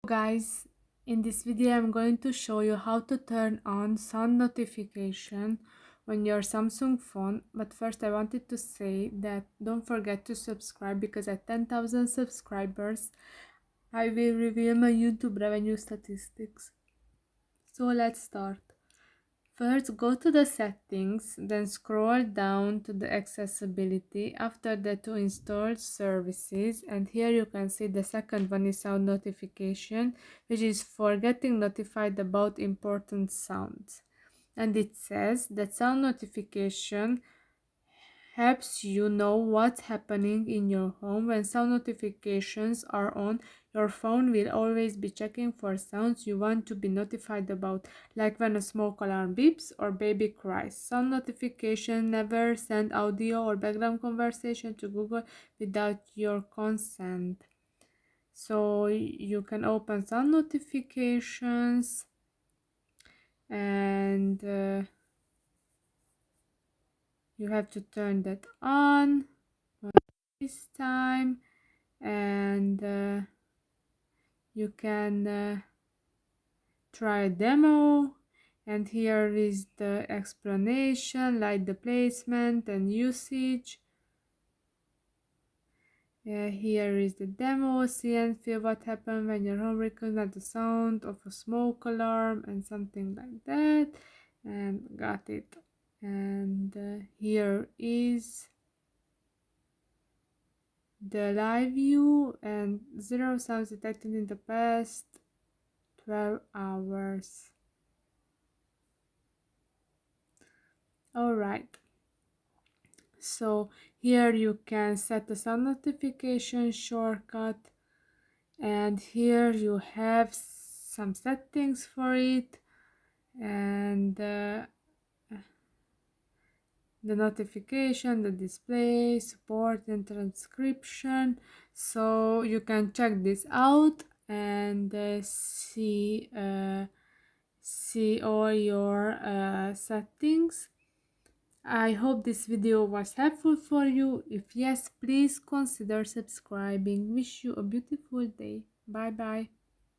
Guys, in this video I'm going to show you how to turn on sound notification on your Samsung phone. But first I wanted to say that don't forget to subscribe, because at 10,000 subscribers I will reveal my YouTube revenue statistics. So let's start. First, go to the settings, then scroll down to the accessibility. After that, to install services, and here you can see the second one is sound notification, which is for getting notified about important sounds. And it says that sound notification helps you know what's happening in your home. When sound notifications are on, your phone will always be checking for sounds you want to be notified about, like when a smoke alarm beeps or baby cries. Sound notification never send audio or background conversation to Google without your consent. So you can open sound notifications and you have to turn that on this time, and you can try a demo. And here is the explanation, like the placement and usage. Here is the demo. See and feel what happens when your home recognizes the sound of a smoke alarm and something like that. And got it. And here is the live view, and 0 sounds detected in the past 12 hours. Alright, so here you can set the sound notification shortcut, and here you have some settings for it, and the notification, the display, support and transcription. So you can check this out and see all your settings. I hope this video was helpful for you. If yes, please consider subscribing. Wish you a beautiful day. Bye bye.